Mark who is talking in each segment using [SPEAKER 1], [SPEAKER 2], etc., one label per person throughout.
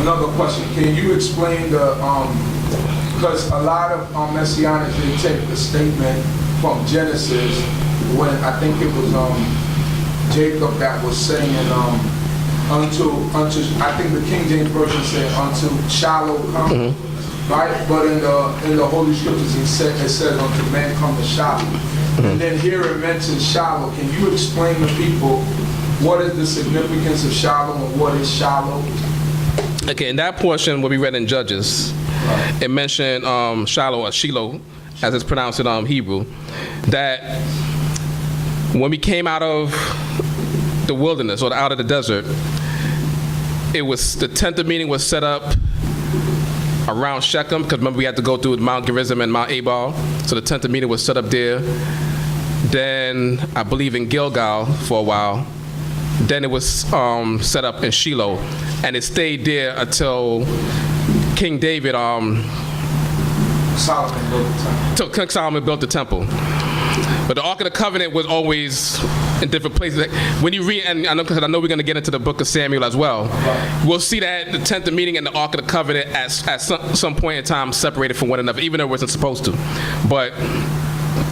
[SPEAKER 1] Another question. Can you explain the, because a lot of Messianics, they take the statement from Genesis when I think it was Jacob that was saying unto I think the King James Version said unto Shalom come, right? But in the Holy Scriptures it says unto man come to Shalom. And then here it mentions Shalom. Can you explain to people what is the significance of Shalom and what is Shalom?
[SPEAKER 2] Okay, in that portion what we read in Judges, it mentioned Shalom or Shiloh, as it's pronounced in Hebrew, that when we came out of the wilderness or out of the desert, it was the tent of meeting was set up around Shechem, because remember we had to go through Mount Gerizim and Mount Ebal, so the tent of meeting was set up there. Then I believe in Gilgal for a while. Then it was set up in Shiloh, and it stayed there until King David King Solomon built the temple. But the Ark of the Covenant was always in different places. When you read, and I know we're going to get into the book of Samuel as well, we'll see that the tent of meeting and the Ark of the Covenant at some point in time separated from one another, even though it wasn't supposed to. But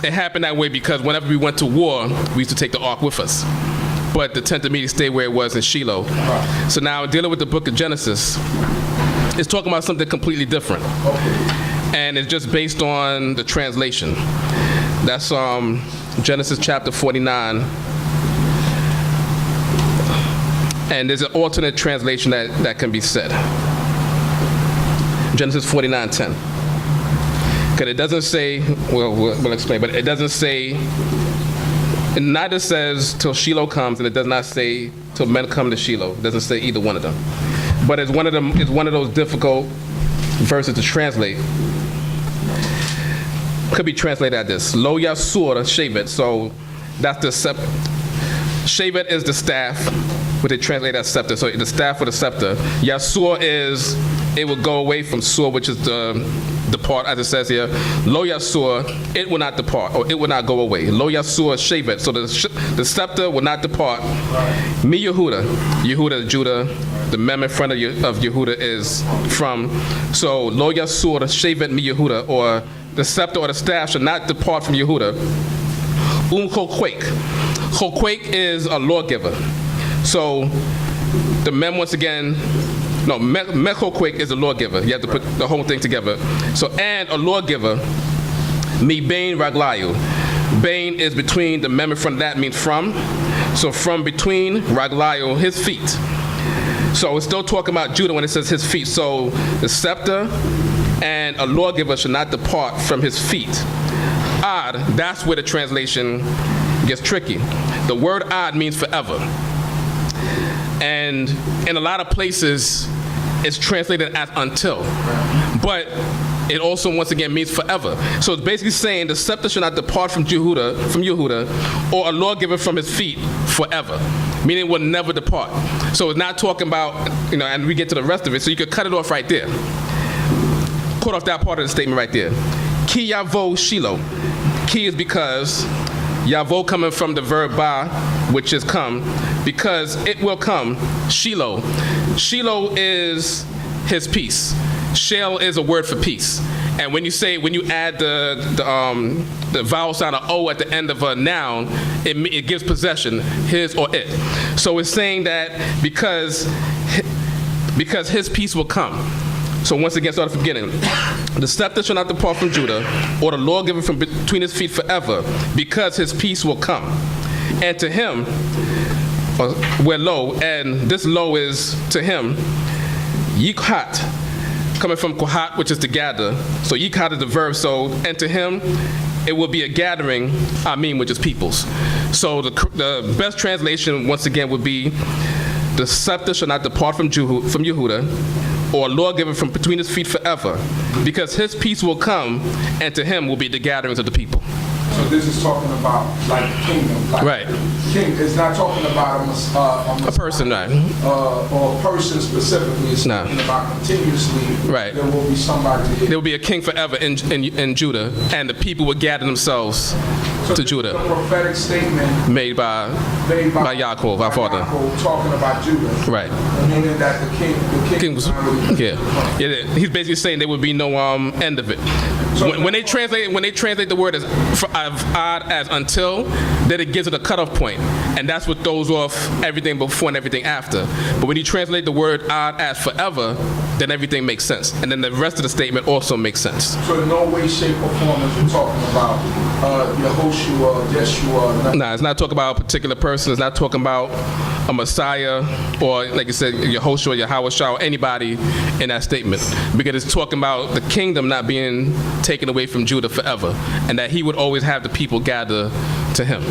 [SPEAKER 2] it happened that way because whenever we went to war, we used to take the Ark with us. But the tent of meeting stayed where it was in Shiloh. So now dealing with the book of Genesis, it's talking about something completely different. And it's just based on the translation. That's Genesis chapter 49. And there's an alternate translation that can be said. Genesis 49:10. Because it doesn't say, we'll explain, but it doesn't say, it neither says till Shiloh comes, and it does not say till men come to Shiloh. It doesn't say either one of them. But it's one of those difficult verses to translate. Could be translated as this: Lo Yasur Shevet. So that's the Shevet is the staff, but they translate as scepter. So the staff with the scepter. Yasur is it will go away from sur, which is the depart, as it says here. Lo Yasur, it will not depart, or it will not go away. Lo Yasur Shevet. So the scepter will not depart. Mi Yehuda. Yehuda is Judah. The mem in front of Yehuda is from. So Lo Yasur Shevet Mi Yehuda, or the scepter or the staff should not depart from Yehuda. Chokwek. Chokwek is a lawgiver. So the mem once again, no, Mechokwek is a lawgiver. You have to put the whole thing together. So, and a lawgiver, mi bain raglayu. Bain is between, the mem in front of that means from. So from between raglayu, his feet. So it's still talking about Judah when it says his feet. So the scepter and a lawgiver should not depart from his feet. Ad, that's where the translation gets tricky. The word ad means forever. And in a lot of places, it's translated as until. But it also, once again, means forever. So it's basically saying the scepter should not depart from Yehuda, or a lawgiver from his feet forever. Meaning it will never depart. So it's not talking about, and we get to the rest of it, so you could cut it off right there. Cut off that part of the statement right there. Ki yavo Shiloh. Ki is because, yavo coming from the verb ba, which is come, because it will come, Shiloh. Shiloh is his peace. Shel is a word for peace. And when you add the vowel sound of O at the end of a noun, it gives possession, his or it. So it's saying that because his peace will come. So once again, start at the beginning. The scepter shall not depart from Judah, or the lawgiver from between his feet forever, because his peace will come. And to him, we're lo, and this lo is to him, yikhat, coming from kohat, which is to gather. So yikhat is the verb, so, and to him, it will be a gathering, which is peoples. So the best translation, once again, would be, the scepter shall not depart from Yehuda, or a lawgiver from between his feet forever, because his peace will come, and to him will be the gatherings of the people.
[SPEAKER 1] So this is talking about like kingdom. Like
[SPEAKER 2] Right.
[SPEAKER 1] King is not talking about
[SPEAKER 2] A person, right?
[SPEAKER 1] or a person specifically. It's
[SPEAKER 2] No.
[SPEAKER 1] talking about continuously.
[SPEAKER 2] Right.
[SPEAKER 1] There will be somebody here.
[SPEAKER 2] There will be a king forever in Judah, and the people would gather themselves
[SPEAKER 1] So
[SPEAKER 2] to
[SPEAKER 1] this is
[SPEAKER 2] Judah,
[SPEAKER 1] a prophetic statement
[SPEAKER 2] made by Yaakov, our father.
[SPEAKER 1] Yaakov, talking about Judah.
[SPEAKER 2] Right.
[SPEAKER 1] Meaning that the king
[SPEAKER 2] Was, yeah. He's basically saying there would be no end of it.
[SPEAKER 1] So
[SPEAKER 2] When they translate the word as odd as until, then it gives it a cutoff point, and that's what throws off everything before and everything after. But when you translate the word odd as forever, then everything makes sense, and then the rest of the statement also makes sense.
[SPEAKER 1] So in no way, shape, or form is it talking about Yehoshua, Yeshua. Nothing.
[SPEAKER 2] Nah, it's not talking about a particular person. It's not talking about a Messiah or, like you said, Yehoshua, Yahweh, or anybody in that statement, because it's talking about the kingdom not being taken away from Judah forever, and that he would always have the people gather to him.